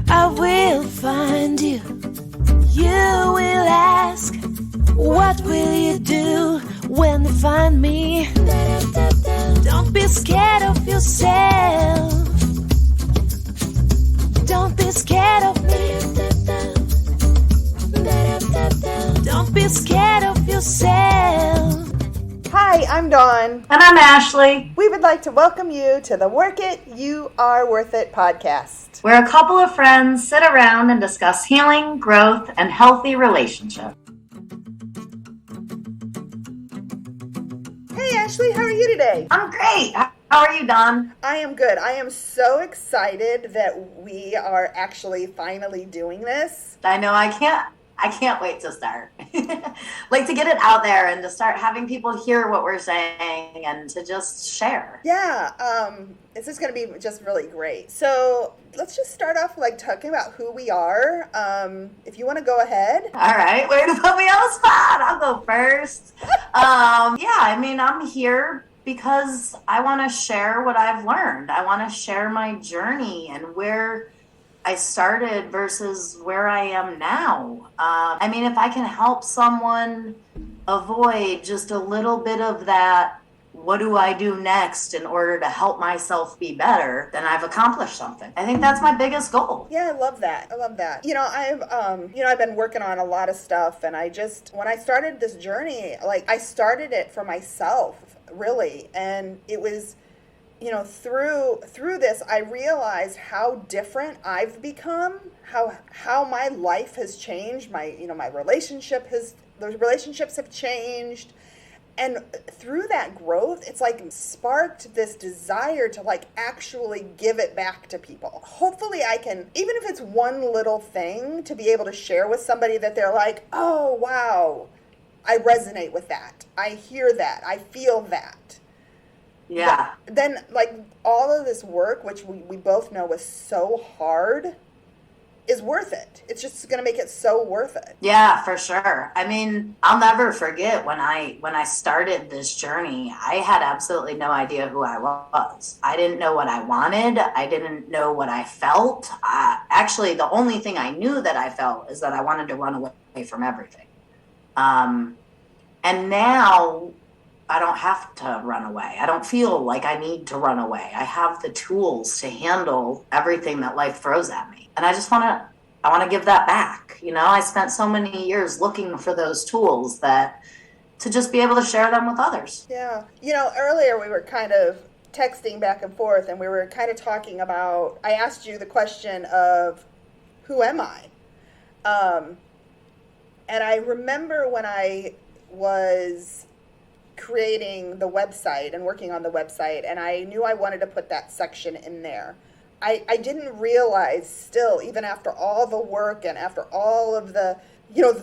I will find you. You will ask, what will you do when they find me? Don't be scared of yourself. Don't be scared of me. Don't be scared of yourself. Hi, I'm Dawn. And I'm Ashley. We would like to welcome you to the Work It, You Are Worth It podcast, where a couple of friends sit around and discuss healing, growth, and healthy relationships. Hey, Ashley, how are you today? I'm great. How are you, Dawn? I am good. I am so excited that we are actually finally doing this. I know I can't wait to start. Like to get it out there and to start having people hear what we're saying and to just share. Yeah, this is going to be just really great. So let's just start off like talking about who we are. If you want to go ahead. All right, way to put me on the spot. I'll go first. I'm here because I want to share what I've learned. I want to share my journey and where I started versus where I am now. If I can help someone avoid just a little bit of that, what do I do next in order to help myself be better, then I've accomplished something. I think that's my biggest goal. Yeah, I love that. I've been working on a lot of stuff, and when I started this journey, I started it for myself, really, and it was, through this, I realized how different I've become, how my life has changed, the relationships have changed. And through that growth, it's sparked this desire to actually give it back to people. Hopefully I can, even if it's one little thing, to be able to share with somebody that they're like, oh, wow, I resonate with that. I hear that. I feel that. Yeah. But then all of this work, which we both know is so hard, is worth it. It's just going to make it so worth it. Yeah, for sure. I'll never forget when I started this journey, I had absolutely no idea who I was. I didn't know what I wanted. I didn't know what I felt. Actually, the only thing I knew that I felt is that I wanted to run away from everything. And now I don't have to run away. I don't feel like I need to run away. I have the tools to handle everything that life throws at me. And I want to give that back. I spent so many years looking for those tools to just be able to share them with others. Yeah. Earlier we were kind of texting back and forth, and we were kind of talking about, I asked you the question of, who am I? And I remember when I was creating the website and working on the website, and I knew I wanted to put that section in there. I didn't realize still, even after all the work and after all of the,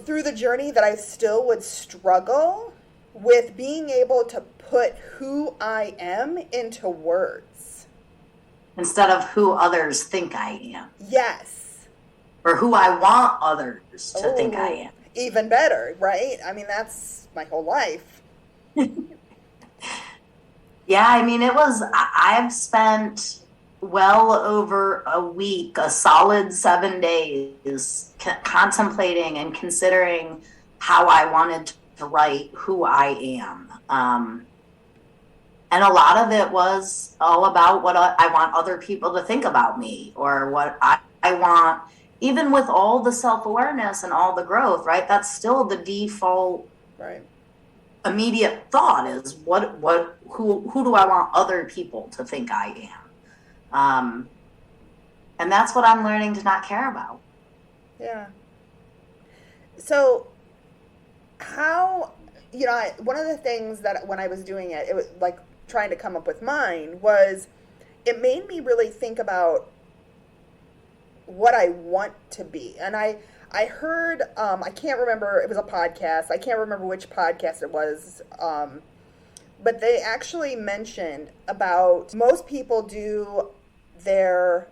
through the journey, that I still would struggle with being able to put who I am into words. Instead of who others think I am. Yes. Or who I want others to think I am. Even better, right? That's my whole life. Yeah, I've spent well over a week, a solid 7 days, contemplating and considering how I wanted to write who I am. And a lot of it was all about what I want other people to think about me, or what I want, even with all the self-awareness and all the growth, right? That's still the default, right? Immediate thought is who do I want other people to think I am? And that's what I'm learning to not care about. Yeah. So how, one of the things that when I was doing it, it was trying to come up with mine, was it made me really think about what I want to be. And I heard, I can't remember, it was a podcast. I can't remember which podcast it was. But they actually mentioned about most people do their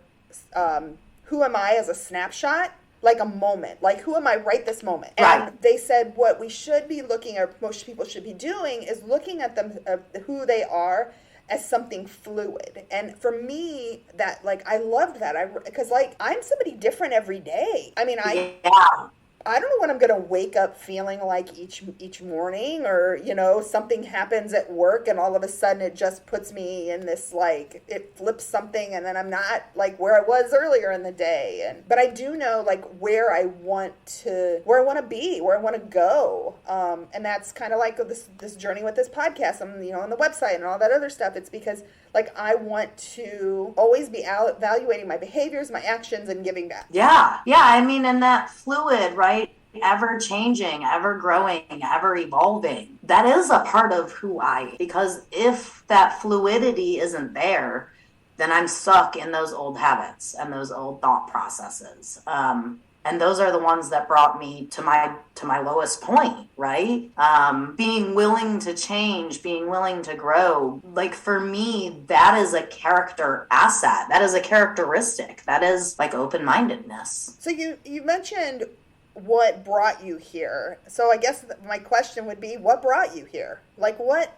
who am I as a snapshot, like a moment, like who am I right this moment. Right. And they said what we should be looking, or most people should be doing, is looking at them, who they are, as something fluid. And for me, that, like, I loved that. Because, like, I'm somebody different every day. I mean, Yeah. I don't know what I'm going to wake up feeling like each morning, or, you know, something happens at work and all of a sudden it just puts me in this, like, it flips something and then I'm not like where I was earlier in the day. But I do know, like, where I want to be, where I want to go. And that's kind of like this journey with this podcast, and, you know, on the website and all that other stuff. It's because, like, I want to always be evaluating my behaviors, my actions, and giving back. Yeah. Yeah. I mean, and that fluid, right? Ever changing, ever growing, ever evolving. That is a part of who I am. Because if that fluidity isn't there, then I'm stuck in those old habits and those old thought processes. And those are the ones that brought me to my lowest point, right? Being willing to change, being willing to grow. Like, for me, that is a character asset. That is a characteristic. That is, like, open-mindedness. So you mentioned what brought you here. So I guess my question would be, what brought you here? Like, what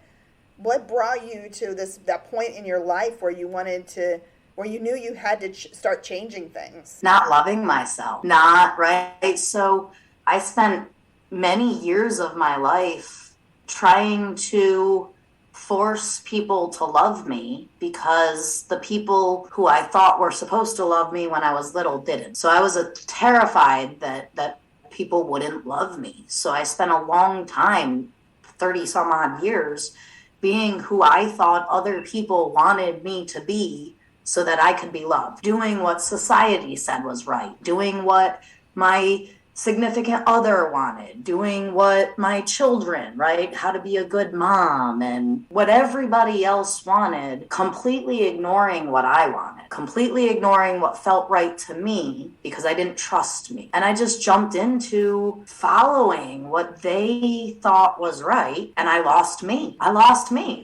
brought you to that point in your life where you knew you had to start changing things? Not loving myself. Not, right? So I spent many years of my life trying to force people to love me because the people who I thought were supposed to love me when I was little didn't. So I was terrified that people wouldn't love me. So I spent a long time, 30 some odd years, being who I thought other people wanted me to be so that I could be loved. Doing what society said was right. Doing what my significant other wanted. Doing what my children, right? How to be a good mom and what everybody else wanted. Completely ignoring what I wanted. Completely ignoring what felt right to me because I didn't trust me. And I just jumped into following what they thought was right, and I lost me.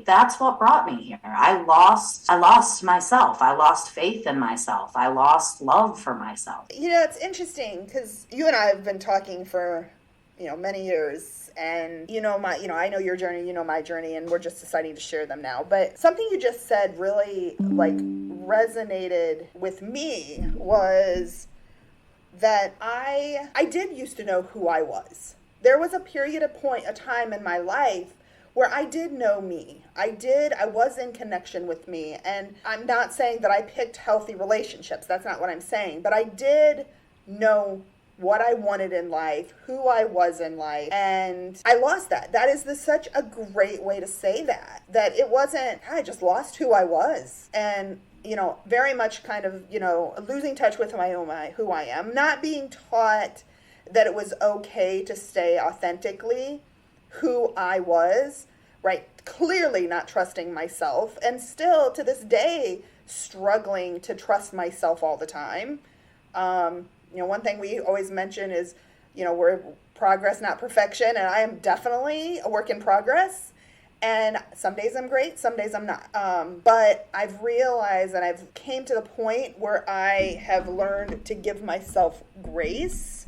That's what brought me here. I lost myself. I lost faith in myself. I lost love for myself. You know, it's interesting because you and I have been talking for, you know, many years, and I know your journey, you know my journey, and we're just deciding to share them now. But something you just said really, like, resonated with me was that I did used to know who I was. There was a time in my life where I did know me. I was in connection with me. And I'm not saying that I picked healthy relationships. That's not what I'm saying. But I did know what I wanted in life, who I was in life, and I lost that. That is such a great way to say that it wasn't, I just lost who I was. And, you know, very much kind of, you know, losing touch with who I am, not being taught that it was okay to stay authentically who I was, right? Clearly not trusting myself, and still to this day struggling to trust myself all the time. You know, one thing we always mention is, you know, we're progress, not perfection, and I am definitely a work in progress. And some days I'm great, some days I'm not. But I've realized, and I've came to the point where I have learned to give myself grace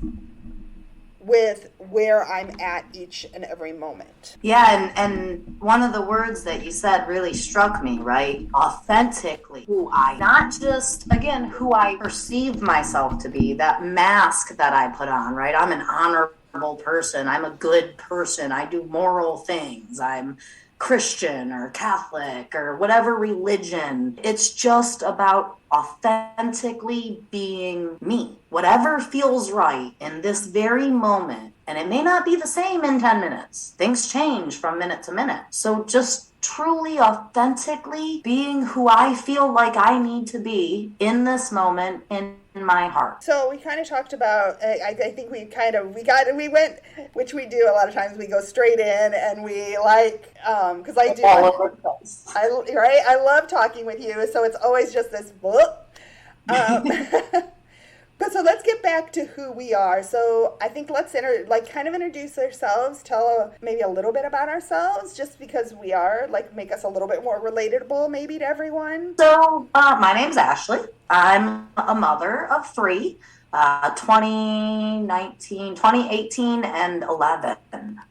with where I'm at each and every moment. Yeah, and one of the words that you said really struck me, right? Authentically. Not just, again, who I perceive myself to be, that mask that I put on, right? I'm an honorable person. I'm a good person. I do moral things. I'm Christian or Catholic or whatever religion. It's just about authentically being me. Whatever feels right in this very moment. And it may not be the same in 10 minutes. Things change from minute to minute. So just truly authentically being who I feel like I need to be in this moment in my heart. So we kind of talked about, I think we went, which we do a lot of times, we go straight in and we like, because I do, I love talking with you, so it's always just this book. But so let's get back to who we are. So I think let's introduce ourselves, tell maybe a little bit about ourselves, just because we are, like, make us a little bit more relatable maybe to everyone. So my name's Ashley. I'm a mother of 3. 2018 and 11.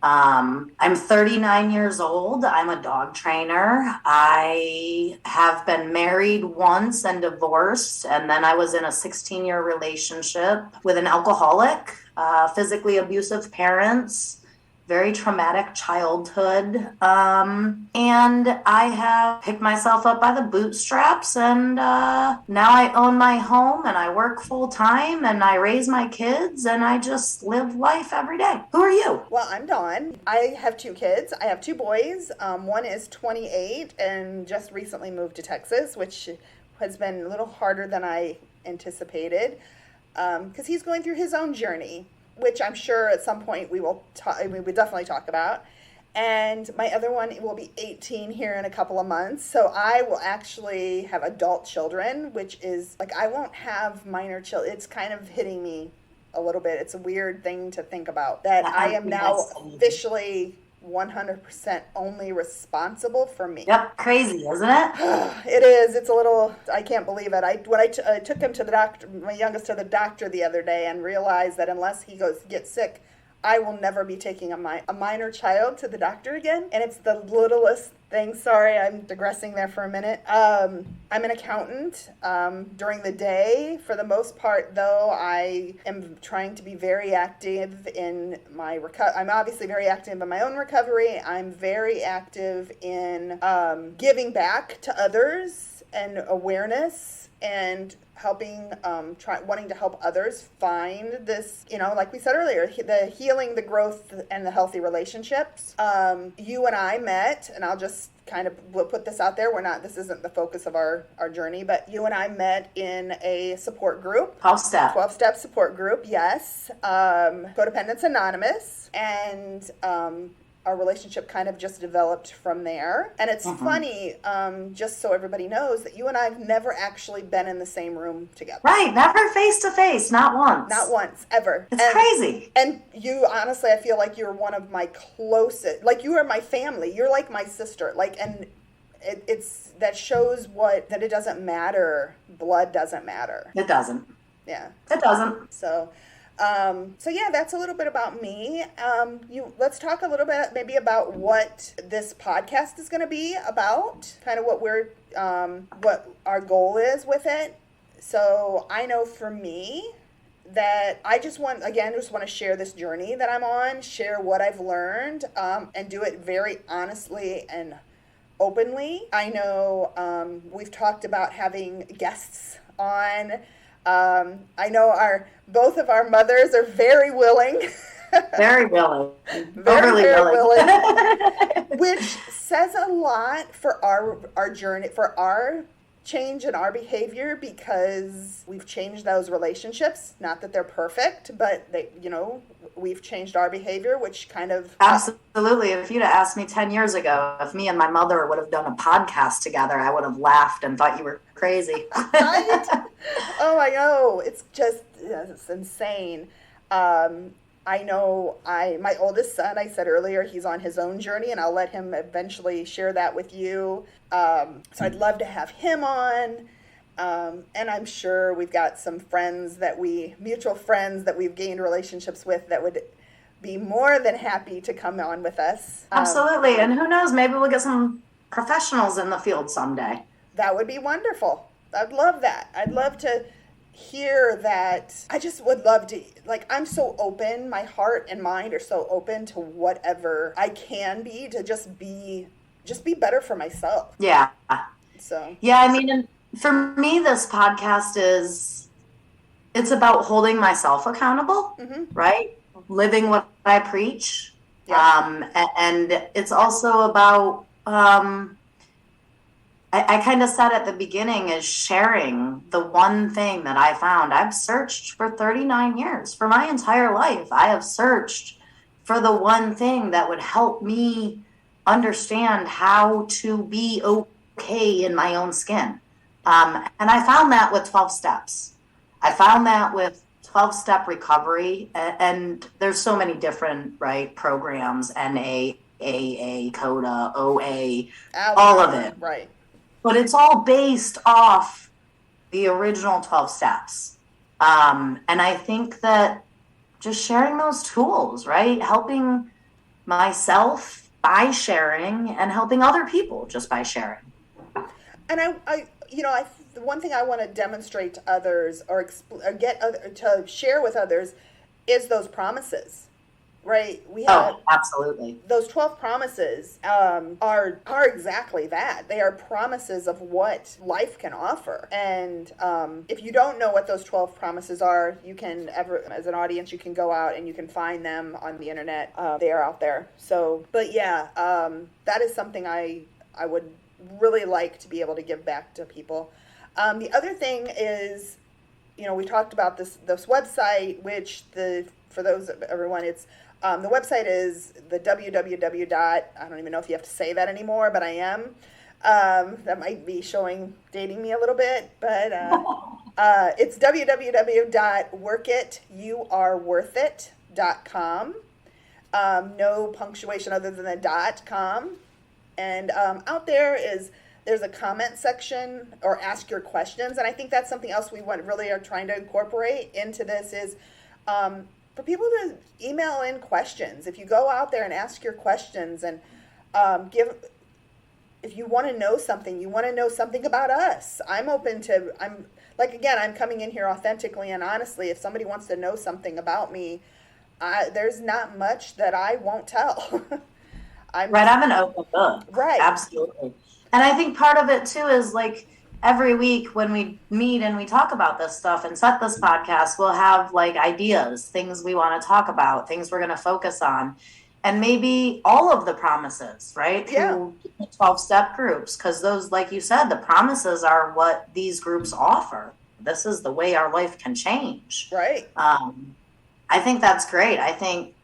I'm 39 years old. I'm a dog trainer. I have been married once and divorced, and then I was in a 16-year relationship with an alcoholic, physically abusive parents, very traumatic childhood. And I have picked myself up by the bootstraps, and now I own my home, and I work full time, and I raise my kids, and I just live life every day. Who are you? Well, I'm Dawn. I have 2 kids. I have 2 boys. One is 28 and just recently moved to Texas, which has been a little harder than I anticipated, because he's going through his own journey, which I'm sure at some point we will definitely talk about. And my other one will be 18 here in a couple of months. So I will actually have adult children, which is like, I won't have minor children. It's kind of hitting me a little bit. It's a weird thing to think about, that I am now officially 100% only responsible for me. Yep, crazy, isn't it? It is. It's a little, I can't believe it. When I took him to the doctor, my youngest to the doctor the other day, and realized that unless he gets sick, I will never be taking a minor child to the doctor again. And it's the littlest thing. Sorry, I'm digressing there for a minute. I'm an accountant during the day. For the most part, though, I am trying to be very active in my recovery. I'm obviously very active in my own recovery. I'm very active in giving back to others and awareness, and helping, wanting to help others find this, like we said earlier, the healing, the growth, and the healthy relationships. You and I met, and I'll just kind of put this out there. This isn't the focus of our journey, but you and I met in a support group. 12-step support group, yes. Codependence Anonymous. And our relationship kind of just developed from there. And it's funny, just so everybody knows, that you and I have never actually been in the same room together. Right, never face to face, not once. Not once, ever. It's crazy. And you, honestly, I feel like you're one of my closest, like you are my family. You're like my sister. And it's that shows that it doesn't matter. Blood doesn't matter. It doesn't. Yeah. It doesn't. So yeah, that's a little bit about me. Let's talk a little bit maybe about what this podcast is going to be about, kind of what our goal is with it. So I know for me that I just want to share this journey that I'm on, share what I've learned, and do it very honestly and openly. I know we've talked about having guests on. I know both of our mothers are very willing. Very willing. Very willing. Which says a lot for our journey, for our change in our behavior, because we've changed those relationships. Not that they're perfect, but we've changed our behavior, which kind of... Absolutely. If you'd have asked me 10 years ago, if me and my mother would have done a podcast together, I would have laughed and thought you were crazy. Right? Oh, I know. It's insane. I know my oldest son, I said earlier, he's on his own journey, and I'll let him eventually share that with you. So I'd love to have him on. And I'm sure we've got some mutual friends that we've gained relationships with that would be more than happy to come on with us. Absolutely. And who knows, maybe we'll get some professionals in the field someday. That would be wonderful. I'd love that. I'd love to hear that. I just would love to, I'm so open. My heart and mind are so open to whatever I can be, to just be better for myself. Yeah. So. Yeah, I mean, and for me, this podcast it's about holding myself accountable, right? Living what I preach. Yeah. And it's also about, I kind of said at the beginning, is sharing the one thing that I found. I've searched for 39 years. For my entire life, I have searched for the one thing that would help me understand how to be okay in my own skin. And I found that with 12 steps. I found that with 12-step recovery. And there's so many different, programs, NA, AA, CODA, OA, all of it. Right. But it's all based off the original 12 steps. And I think that just sharing those tools, right? Helping myself by sharing and helping other people just by sharing. And the one thing I want to demonstrate to others or to share with others is those promises, right? We have absolutely. Those 12 promises are exactly that. They are promises of what life can offer. And if you don't know what those 12 promises are, you can as an audience, you can go out and you can find them on the internet. They are out there. So, but yeah, that is something I would really like to be able to give back to people. The other thing is, we talked about this website, which for everyone, it's the website is the www. I don't even know if you have to say that anymore, but I am. That might be dating me a little bit, but it's www.workityourworthit.com. No punctuation other than the .com. And out there's a comment section or ask your questions. And I think that's something else we really are trying to incorporate into this is for people to email in questions. If you go out there and ask your questions and if you want to know something, about us, I'm coming in here authentically and honestly. If somebody wants to know something about me, there's not much that I won't tell. I'm an open book. Right. Absolutely. And I think part of it too is like every week when we meet and we talk about this stuff and set this podcast, we'll have like ideas, things we want to talk about, things we're going to focus on, and maybe all of the promises, right? Through 12-step groups, because those, like you said, the promises are what these groups offer. This is the way our life can change. Right. I think that's great. I think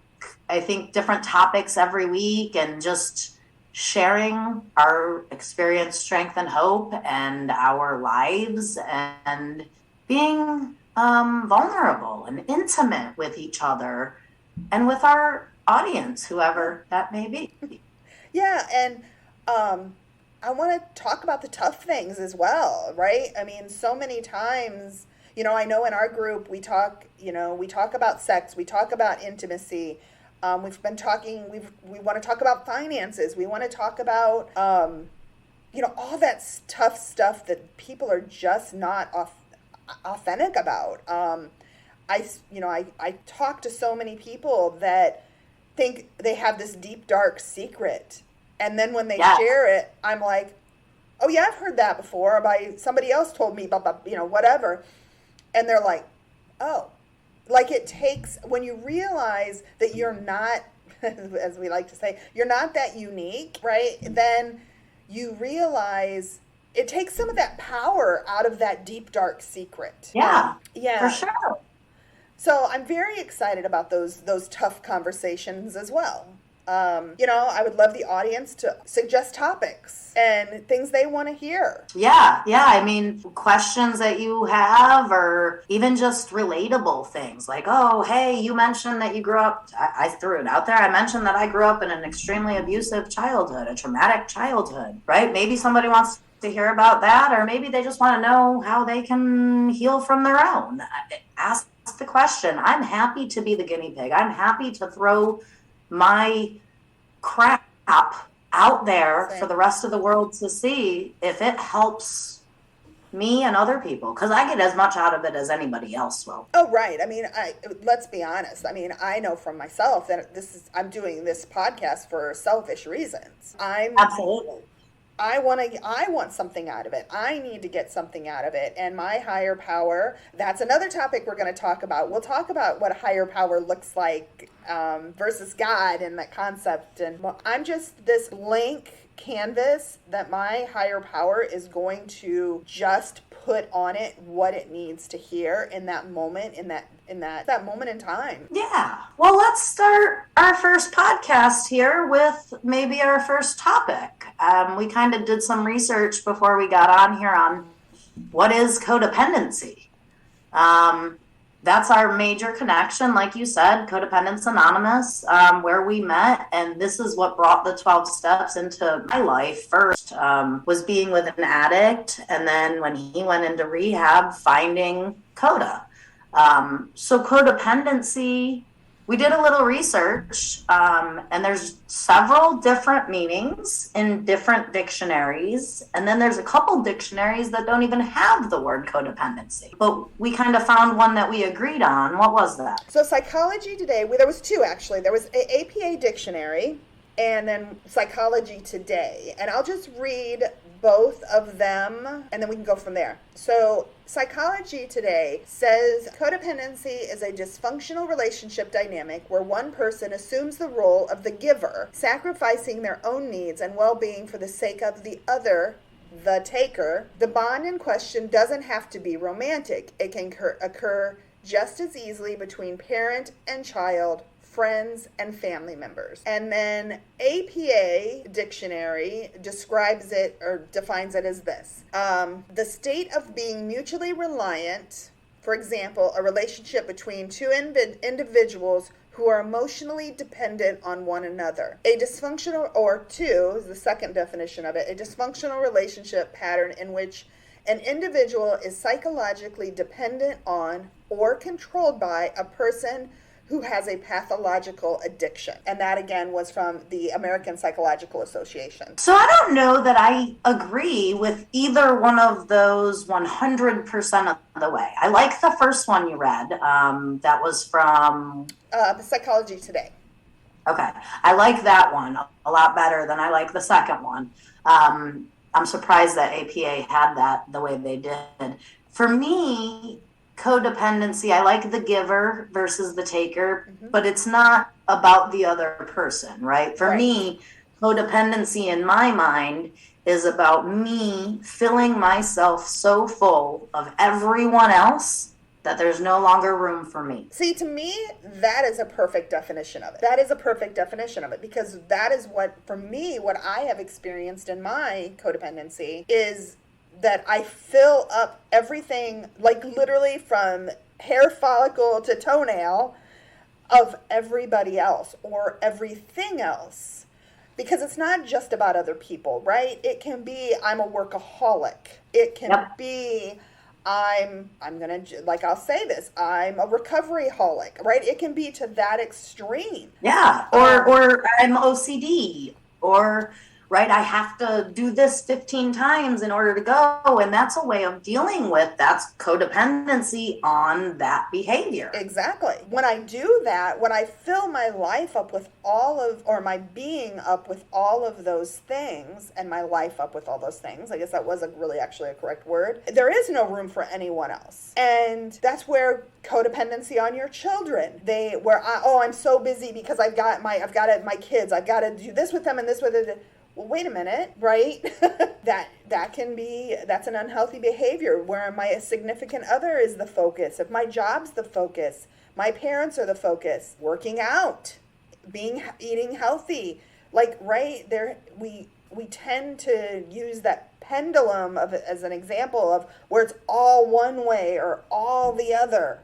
different topics every week and just sharing our experience, strength, and hope and our lives and being vulnerable and intimate with each other and with our audience, whoever that may be. Yeah, and I want to talk about the tough things as well, right? I mean, so many times, I know in our group we talk about sex, we talk about intimacy. We've been talking, we want to talk about finances. We want to talk about, all that tough stuff that people are just not authentic about. I talk to so many people that think they have this deep, dark secret. And then when they share it, I'm like, oh yeah, I've heard that before somebody else told me about, whatever. And they're like, oh. Like it takes, when you realize that you're not, as we like to say, you're not that unique, right? Then you realize it takes some of that power out of that deep, dark secret. Yeah. Yeah. For sure. So I'm very excited about those tough conversations as well. I would love the audience to suggest topics and things they want to hear. Yeah. I mean, questions that you have or even just relatable things like, oh, hey, you mentioned that you grew up, I threw it out there. I mentioned that I grew up in an extremely abusive childhood, a traumatic childhood, right? Maybe somebody wants to hear about that, or maybe they just want to know how they can heal from their own. Ask the question. I'm happy to be the guinea pig. I'm happy to throw my crap out there for the rest of the world to see if it helps me and other people, because I get as much out of it as anybody else will. Oh, right. I mean, let's be honest. I mean, I know from myself that I'm doing this podcast for selfish reasons. Absolutely. I want something out of it. I need to get something out of it. And my higher power, that's another topic we're going to talk about. We'll talk about what higher power looks like versus God and that concept. And I'm just this blank canvas that my higher power is going to just put on it what it needs to hear in that moment, in that moment in time. Yeah. Well, let's start our first podcast here with maybe our first topic. We kind of did some research before we got on here on what is codependency. That's our major connection, like you said, Codependence Anonymous, where we met. And this is what brought the 12 steps into my life. First was being with an addict. And then when he went into rehab, finding Coda. So codependency, we did a little research, and there's several different meanings in different dictionaries. And then there's a couple dictionaries that don't even have the word codependency. But we kind of found one that we agreed on. What was that? So Psychology Today, there was two actually. There was a APA dictionary and then Psychology Today. And I'll just read both of them and then we can go from there. So Psychology Today says codependency is a dysfunctional relationship dynamic where one person assumes the role of the giver, sacrificing their own needs and well-being for the sake of the other, the taker. The bond in question doesn't have to be romantic. It can occur just as easily between parent and child, friends, and family members. And then APA dictionary describes it or defines it as this. The state of being mutually reliant, for example, a relationship between two individuals who are emotionally dependent on one another. A dysfunctional, or two is the second definition of it, a dysfunctional relationship pattern in which an individual is psychologically dependent on or controlled by a person who has a pathological addiction. And that again was from the American Psychological Association. So I don't know that I agree with either one of those 100% of the way. I like the first one you read. That was from... the Psychology Today. Okay. I like that one a lot better than I like the second one. I'm surprised that APA had that the way they did. For me, codependency, I like the giver versus the taker, but it's not about the other person, right? For me, codependency in my mind is about me filling myself so full of everyone else that there's no longer room for me. See, to me, that is a perfect definition of it. That is a perfect definition of it because that is what, for me, what I have experienced in my codependency is that I fill up everything, like literally from hair follicle to toenail of everybody else or everything else. Because it's not just about other people, right? It can be, I'm a workaholic. It can be, I'm I'll say this, I'm a recovery holic, right? It can be to that extreme. Yeah, or I'm OCD, or... right? I have to do this 15 times in order to go. And that's a way of dealing with, that's codependency on that behavior. Exactly. When I do that, when I fill my life up with my being up with all of those things, and my life up with all those things, I guess that wasn't really actually a correct word, there is no room for anyone else. And that's where codependency on your children, I'm so busy because I've got my kids, I've got to do this with them and this with it. Well, wait a minute, right? That's an unhealthy behavior where my significant other is the focus. If my job's the focus, my parents are the focus, working out, eating healthy, like right there, we tend to use that pendulum as an example of where it's all one way or all the other,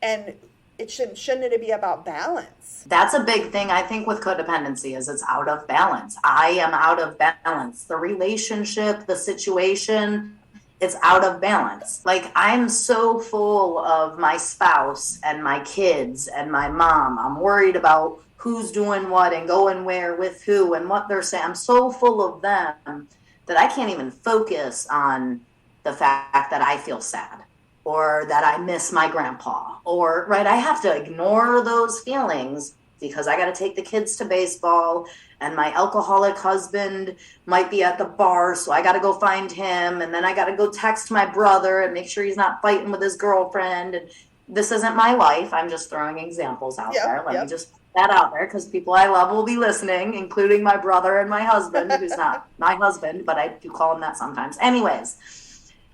and it shouldn't it be about balance? That's a big thing, I think, with codependency is it's out of balance. I am out of balance. The relationship, the situation, it's out of balance. Like, I'm so full of my spouse and my kids and my mom. I'm worried about who's doing what and going where with who and what they're saying. I'm so full of them that I can't even focus on the fact that I feel sad, or that I miss my grandpa, or, right, I have to ignore those feelings because I got to take the kids to baseball, and my alcoholic husband might be at the bar, so I got to go find him, and then I got to go text my brother and make sure he's not fighting with his girlfriend. And this isn't my life. I'm just throwing examples out there. Let me just put that out there because people I love will be listening, including my brother and my husband, who's not my husband, but I do call him that sometimes. Anyways,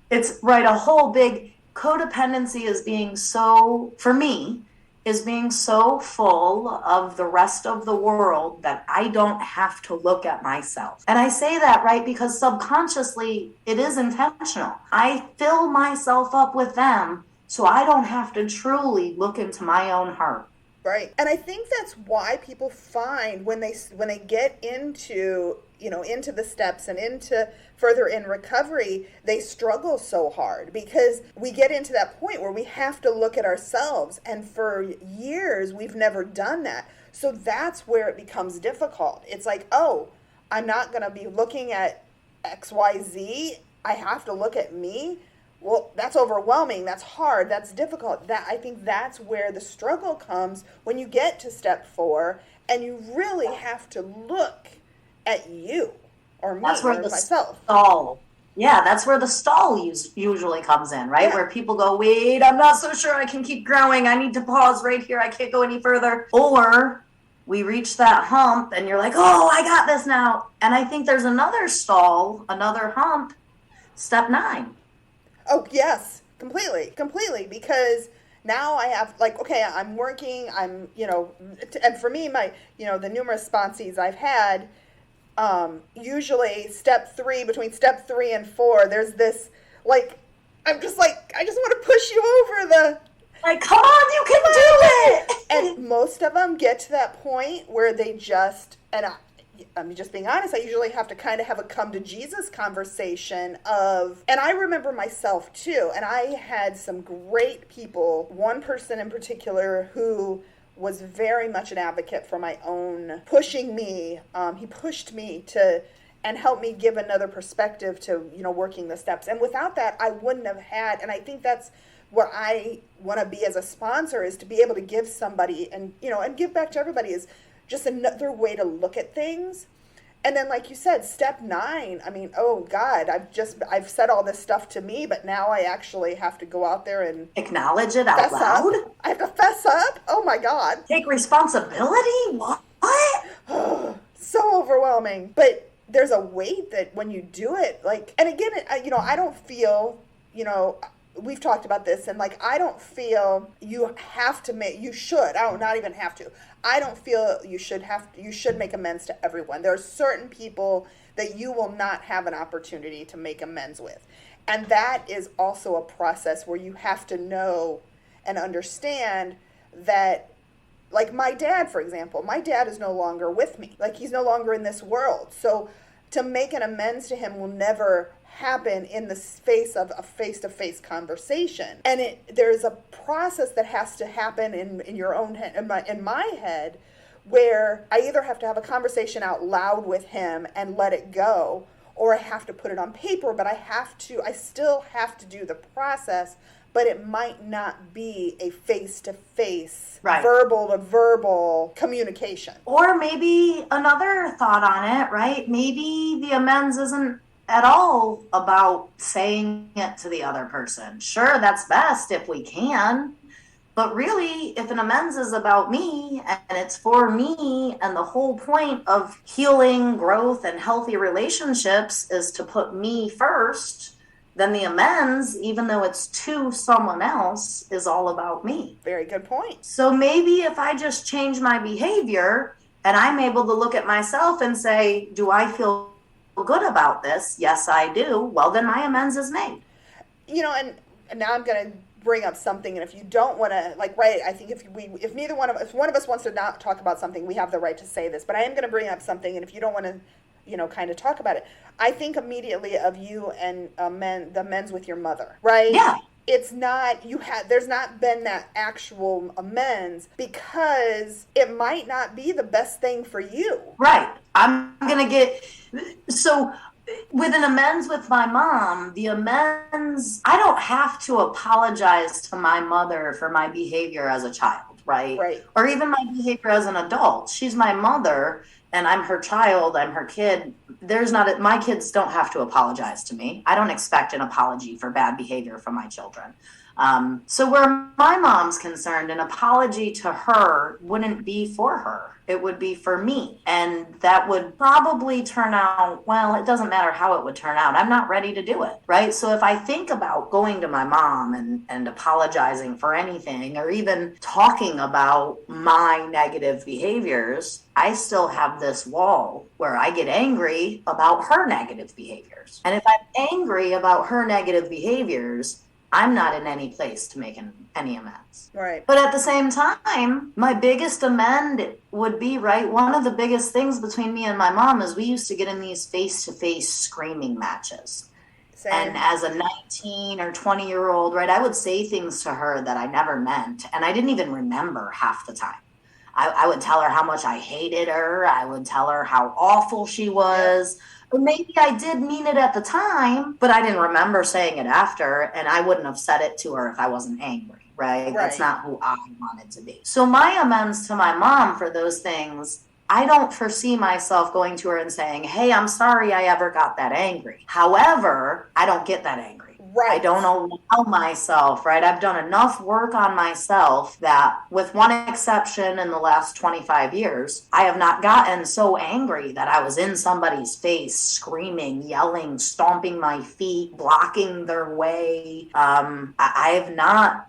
it's right, a whole big... codependency is being so full of the rest of the world that I don't have to look at myself. And I say that, right, because subconsciously it is intentional. I fill myself up with them so I don't have to truly look into my own heart Right. And I think that's why people find when they get into, into the steps and into further in recovery, they struggle so hard because we get into that point where we have to look at ourselves, and for years we've never done that. So that's where it becomes difficult. It's like, oh, I'm not going to be looking at XYZ. I have to look at me. Well, that's overwhelming. That's hard. That's difficult. I think that's where the struggle comes when you get to step 4 and you really have to look at you or me that's where or the myself. Stall. Yeah, that's where the stall usually comes in, right? Yeah. Where people go, wait, I'm not so sure I can keep growing. I need to pause right here. I can't go any further. Or we reach that hump and you're like, oh, I got this now. And I think there's another stall, another hump, step 9. Oh, yes, completely. Because now I have, okay, I'm working, and for me, the numerous sponsees I've had, usually between step 3 and 4, there's this, I'm just I just want to push you over the... come on, you can do it! And most of them get to that point where they just, and I'm just being honest, I usually have to kind of have a come to Jesus conversation and I remember myself too, and I had some great people, one person in particular who was very much an advocate for my own pushing me. He pushed me and helped me give another perspective to, working the steps. And without that, I wouldn't have had, and I think that's what I want to be as a sponsor, is to be able to give somebody and give back to everybody is just another way to look at things. And then, like you said, step 9, I mean, oh God, I've said all this stuff to me, but now I actually have to go out there and acknowledge it out loud. I have to fess up. Oh my God. Take responsibility? What? So overwhelming. But there's a weight that when you do it, and again, I don't feel, we've talked about this, and I don't feel you should. I don't not even have to. I don't feel you should make amends to everyone. There are certain people that you will not have an opportunity to make amends with. And that is also a process where you have to know and understand that, my dad, for example, my dad is no longer with me. He's no longer in this world. So to make an amends to him will never happen in the face of a face-to-face conversation. And there's a process that has to happen in your own head, in my head, where I either have to have a conversation out loud with him and let it go, or I have to put it on paper, but I still have to do the process, but it might not be a face-to-face, right, verbal-to-verbal communication. Or maybe another thought on it, right? Maybe the amends isn't at all about saying it to the other person. Sure, that's best if we can, but really, if an amends is about me and it's for me, and the whole point of healing, growth, and healthy relationships is to put me first, then the amends, even though it's to someone else, is all about me. Very good point. So maybe if I just change my behavior and I'm able to look at myself and say, do I feel good about this? Yes, I do. Well, then my amends is made. And now I'm going to bring up something, and if you don't want to, right, I think if one of us wants to not talk about something, we have the right to say this, but I am going to bring up something, and if you don't want to, kind of talk about it, I think immediately of you and the amends with your mother, right? Yeah. It's not, there's not been that actual amends because it might not be the best thing for you. Right. So with an amends with my mom, I don't have to apologize to my mother for my behavior as a child, right? Right. Or even my behavior as an adult. She's my mother and I'm her child, I'm her kid. My kids don't have to apologize to me. I don't expect an apology for bad behavior from my children. So where my mom's concerned, an apology to her wouldn't be for her. It would be for me. And that would probably turn out, well, it doesn't matter how it would turn out. I'm not ready to do it, right? So if I think about going to my mom and apologizing for anything, or even talking about my negative behaviors, I still have this wall where I get angry about her negative behaviors. And if I'm angry about her negative behaviors, I'm not in any place to make any amends. Right. But at the same time, my biggest amend would be, right, one of the biggest things between me and my mom is we used to get in these face-to-face screaming matches. Same. And as a 19 or 20-year-old, right, I would say things to her that I never meant, and I didn't even remember half the time. I would tell her how much I hated her. I would tell her how awful she was. Or maybe I did mean it at the time, but I didn't remember saying it after, and I wouldn't have said it to her if I wasn't angry, right? That's not who I wanted to be. So my amends to my mom for those things, I don't foresee myself going to her and saying, hey, I'm sorry I ever got that angry. However, I don't get that angry. Right. I don't allow myself, right? I've done enough work on myself that, with one exception in the last 25 years, I have not gotten so angry that I was in somebody's face, screaming, yelling, stomping my feet, blocking their way. I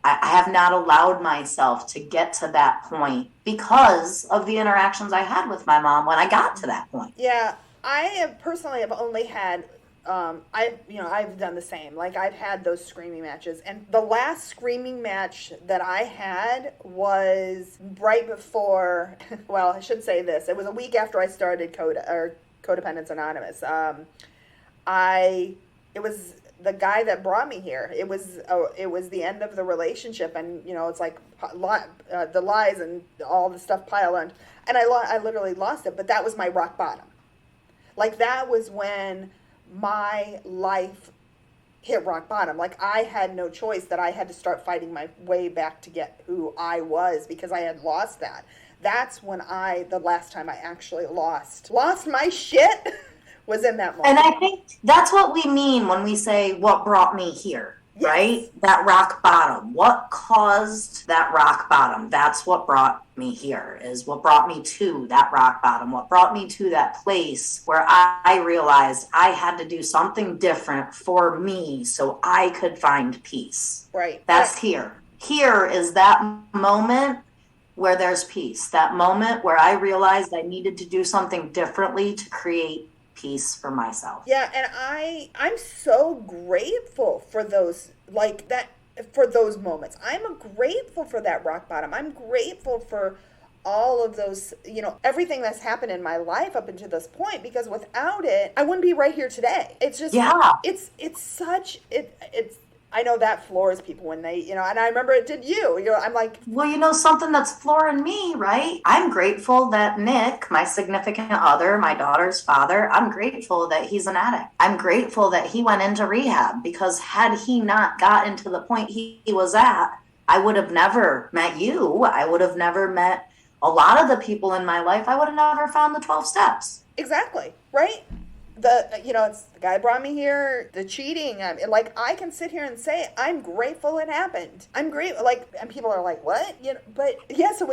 have not allowed myself to get to that point because of the interactions I had with my mom when I got to that point. Yeah, I have personally have only had I've done the same. Like, I've had those screaming matches, and the last screaming match that I had was right before, well, I should say this. It was a week after I started Codependence Anonymous. It was the guy that brought me here. It was the end of the relationship, and it's like the lies and all the stuff piled on, and I literally lost it. But that was my rock bottom. Like, that was when my life hit rock bottom. Like, I had no choice, that I had to start fighting my way back to get who I was, because I had lost that. That's when the last time I actually lost my shit was in that moment. And I think that's what we mean when we say what brought me here. Yes. Right? That rock bottom. What caused that rock bottom? That's what brought me here, is what brought me to that rock bottom. What brought me to that place where I realized I had to do something different for me so I could find peace. Right. That's here. Here is that moment where there's peace. That moment where I realized I needed to do something differently to create peace for myself. Yeah, and I'm so grateful for those, like, that, for those moments. I'm grateful for that rock bottom. I'm grateful for all of those, everything that's happened in my life up until this point, because without it, I wouldn't be right here today. It's just, it's I know that floors people when they, and I remember it did you. I'm like, well, something that's flooring me, right? I'm grateful that Nick, my significant other, my daughter's father, I'm grateful that he's an addict. I'm grateful that he went into rehab, because had he not gotten to the point he was at, I would have never met you. I would have never met a lot of the people in my life. I would have never found the 12 steps. Exactly, right? It's the guy brought me here, the cheating. I can sit here and say, I'm grateful it happened. I'm grateful. And people are like, what? But yes, there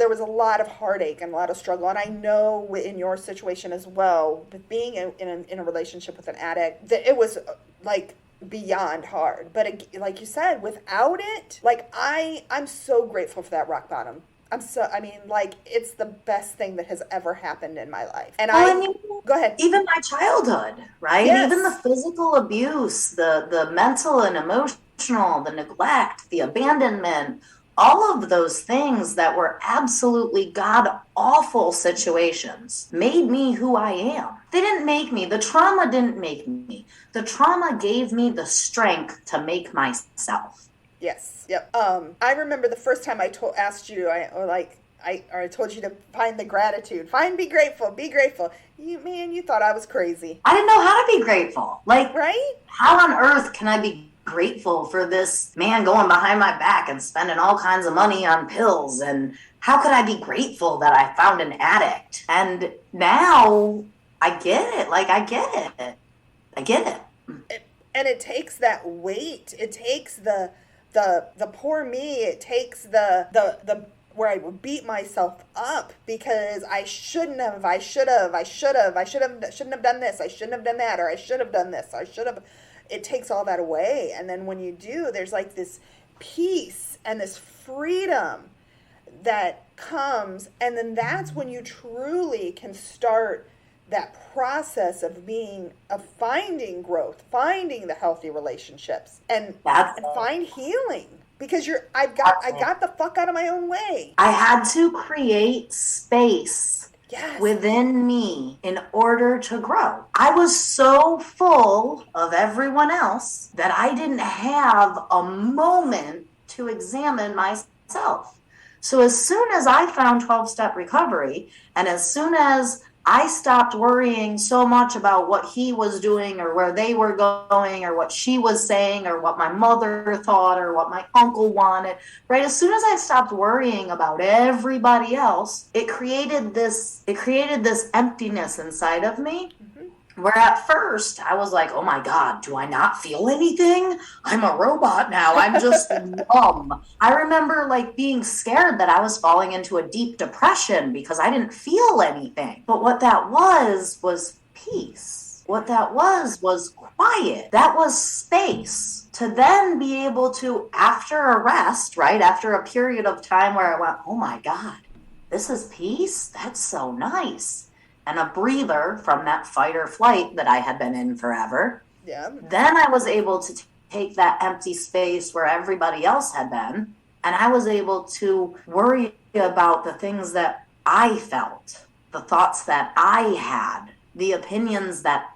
was a lot of heartache and a lot of struggle. And I know in your situation as well, but being in a relationship with an addict, that it was like beyond hard. But like you said, without it, I'm so grateful for that rock bottom. It's the best thing that has ever happened in my life. And go ahead. Even my childhood, right? Yes. Even the physical abuse, the mental and emotional, the neglect, the abandonment, all of those things that were absolutely god-awful situations made me who I am. They didn't make me. The trauma didn't make me. The trauma gave me the strength to make myself. Yes. Yep. I remember the first time I asked you, I told you to find the gratitude. Be grateful. Be grateful. You thought I was crazy. I didn't know how to be grateful. Right? How on earth can I be grateful for this man going behind my back and spending all kinds of money on pills? And how could I be grateful that I found an addict? And now I get it. I get it. And it takes that weight. It takes the poor me. It takes the where I would beat myself up because I shouldn't have done this, I shouldn't have done that, or I should have done this, it takes all that away. And then when you do, there's like this peace and this freedom that comes, and then that's when you truly can start that process of finding growth, finding the healthy relationships, and find healing, because I got the fuck out of my own way. I had to create space within me in order to grow. I was so full of everyone else that I didn't have a moment to examine myself. So as soon as I found 12-step recovery, and as soon as I stopped worrying so much about what he was doing or where they were going or what she was saying or what my mother thought or what my uncle wanted, right? As soon as I stopped worrying about everybody else, it created this emptiness inside of me. Where at first I was like, oh my God, do I not feel anything? I'm a robot now. I'm just numb. I remember like being scared that I was falling into a deep depression because I didn't feel anything. But what that was peace. What that was quiet. That was space to then be able to, after a rest, right? After a period of time where I went, oh my God, this is peace? That's so nice. And a breather from that fight or flight that I had been in forever. Yeah. Then I was able to take that empty space where everybody else had been, and I was able to worry about the things that I felt, the thoughts that I had, the opinions that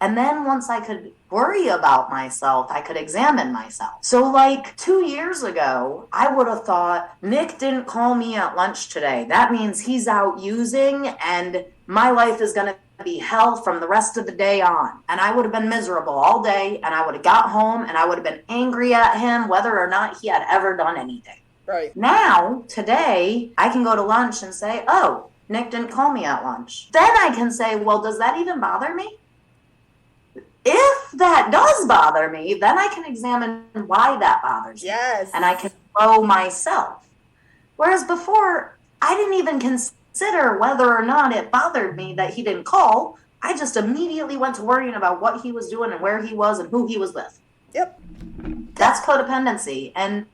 and then once I could worry about myself, I could examine myself. So like 2 years ago, I would have thought, Nick didn't call me at lunch today. That means he's out using and my life is going to be hell from the rest of the day on. And I would have been miserable all day, and I would have got home and I would have been angry at him whether or not he had ever done anything. Right. Now, today, I can go to lunch and say, oh, Nick didn't call me at lunch. Then I can say, well, does that even bother me? If that does bother me, then I can examine why that bothers me. Yes. And I can grow myself. Whereas before, I didn't even consider whether or not it bothered me that he didn't call. I just immediately went to worrying about what he was doing and where he was and who he was with. Yep. That's codependency. And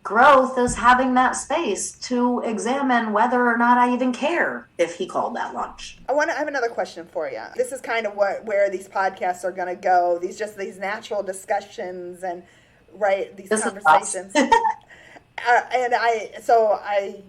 growth is having that space to examine whether or not I even care if he called that lunch. I have another question for you. This is kind of where these podcasts are going to go. These natural discussions and these conversations.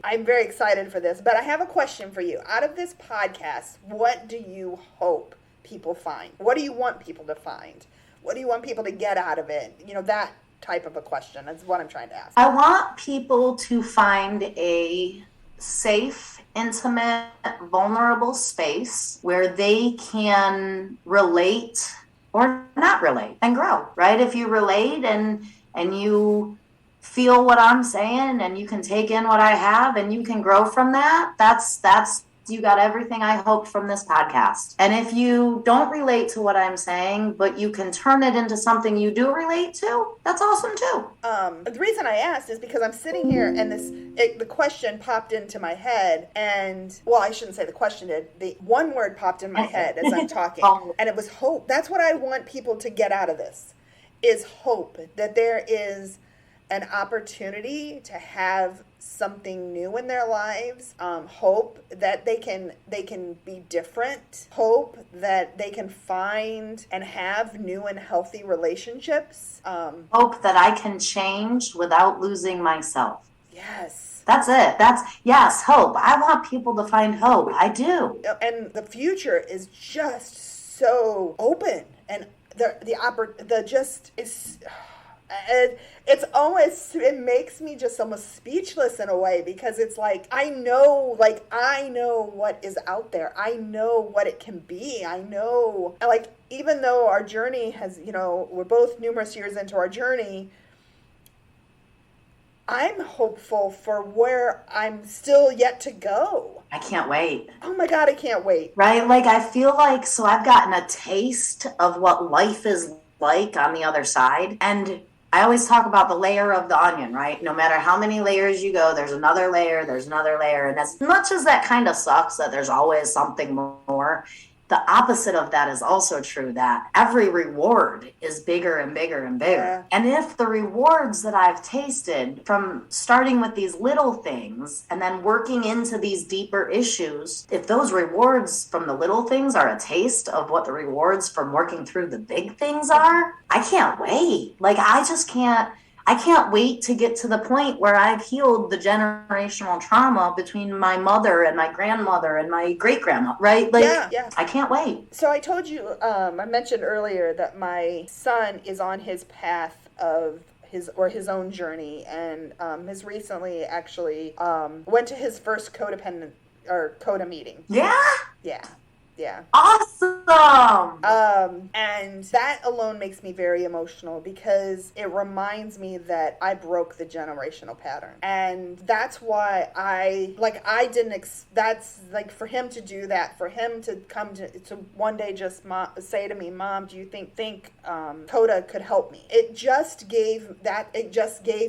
I'm very excited for this, but I have a question for you. Out of this podcast, what do you hope people find? What do you want people to find? What do you want people to get out of it? That type of a question. That's what I'm trying to ask. I want people to find a safe, intimate, vulnerable space where they can relate or not relate and grow, right? If you relate and you feel what I'm saying and you can take in what I have and you can grow from that, that's you got everything I hoped from this podcast. And if you don't relate to what I'm saying, but you can turn it into something you do relate to, that's awesome too. The reason I asked is because I'm sitting here and the question popped into my head, and I shouldn't say the question did. The one word popped in my head as I'm talking, and it was hope. That's what I want people to get out of this, is hope, that there is an opportunity to have something new in their lives, hope that they can be different, hope that they can find and have new and healthy relationships, hope that I can change without losing myself. Yes. That's it. Hope. I want people to find hope. I do. And the future is just so open, and it makes me just almost speechless in a way, because it's like I know what is out there. I know what it can be. I know, even though our journey has, we're both numerous years into our journey, I'm hopeful for where I'm still yet to go. I can't wait. Oh my God, I can't wait. Right? I feel like, so I've gotten a taste of what life is like on the other side. And I always talk about the layer of the onion, right? No matter how many layers you go, there's another layer. And as much as that kind of sucks that there's always something more, the opposite of that is also true, that every reward is bigger and bigger and bigger. Yeah. And if the rewards that I've tasted from starting with these little things and then working into these deeper issues, if those rewards from the little things are a taste of what the rewards from working through the big things are, I can't wait. Like, I can't wait to get to the point where I've healed the generational trauma between my mother and my grandmother and my great-grandma, right? Like, Yeah. I can't wait. So I told you, I mentioned earlier that my son is on his path of his own journey, and has recently actually went to his first CODA meeting. Yeah? Yeah. Awesome! And that alone makes me very emotional because it reminds me that I broke the generational pattern. And that's why that's like, for him to do that, for him to come to one day just say to me, Mom, do you think CODA could help me? It just gave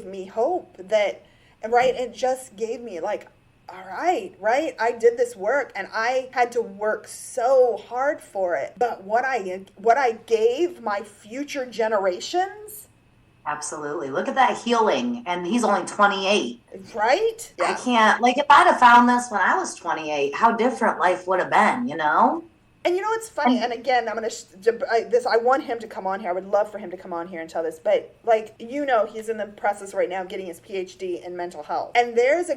me hope that, right? It just gave me like, all right, I did this work and I had to work so hard for it. But what I gave my future generations. Absolutely. Look at that healing. And he's only 28. Right? Yeah. I can't, like, if I'd have found this when I was 28, how different life would have been, you know? And you know what's funny? And again, I'm going to, I want him to come on here. I would love for him to come on here and tell this. But, like, you know, he's in the process right now of getting his PhD in mental health. And there's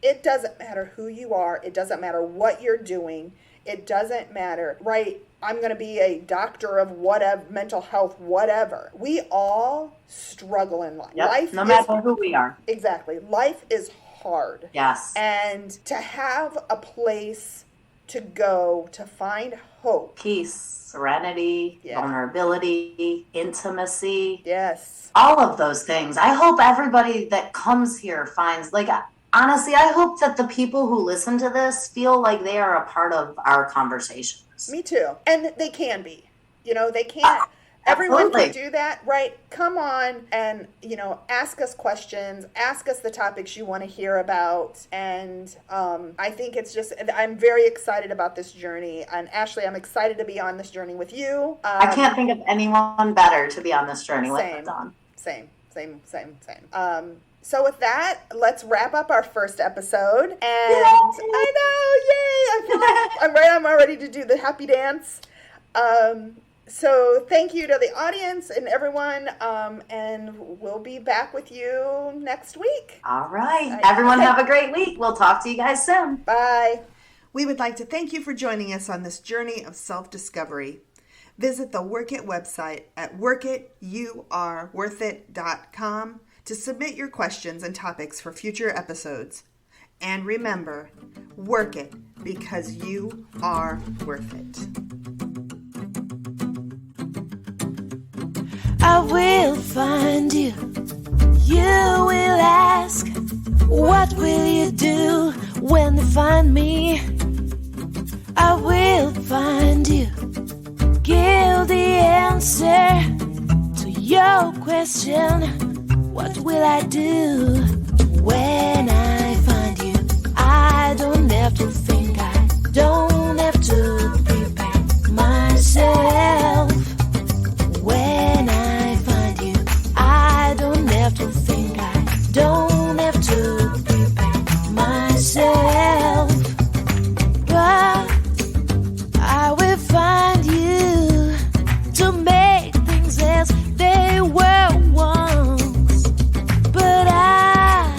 it doesn't matter who you are. It doesn't matter what you're doing. It doesn't matter, right? I'm going to be a doctor of whatever, mental health, whatever. We all struggle in life. Yep, no matter who we are. Exactly. Life is hard. Yes. And to have a place to go to find hope. Peace, serenity, vulnerability, intimacy. Yes. All of those things. I hope everybody that comes here finds, like, honestly, I hope that the people who listen to this feel like they are a part of our conversations. Me too. And they can be. You know, they can't. Everyone can do that, right? Come on and, you know, ask us questions. Ask us the topics you want to hear about. And I think it's just, I'm very excited about this journey. And Ashley, I'm excited to be on this journey with you. I can't think of anyone better to be on this journey with Dawn. Same. So with that, let's wrap up our first episode. And I know, yay! I feel like I'm ready to do the happy dance. So thank you to the audience and everyone, and we'll be back with you next week. All right. Everyone have a great week. We'll talk to you guys soon. Bye. We would like to thank you for joining us on this journey of self-discovery. Visit the Work It website at workityouareworthit.com to submit your questions and topics for future episodes. And remember, work it because you are worth it. I will find you. You will ask, what will you do when they find me? I will find you. Give the answer to your question. What will I do when I find you? I don't have to think, I don't have to prepare myself. When I find you, I don't have to think, I don't have to prepare myself. But I will find you to make things as they were once. But I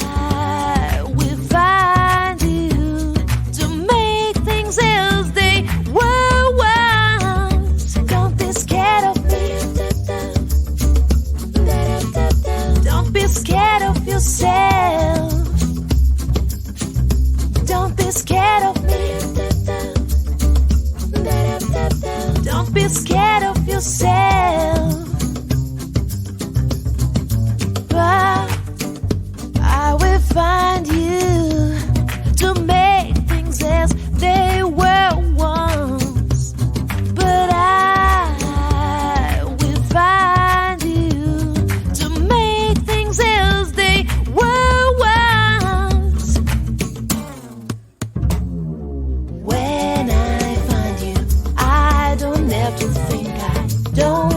dare to think I don't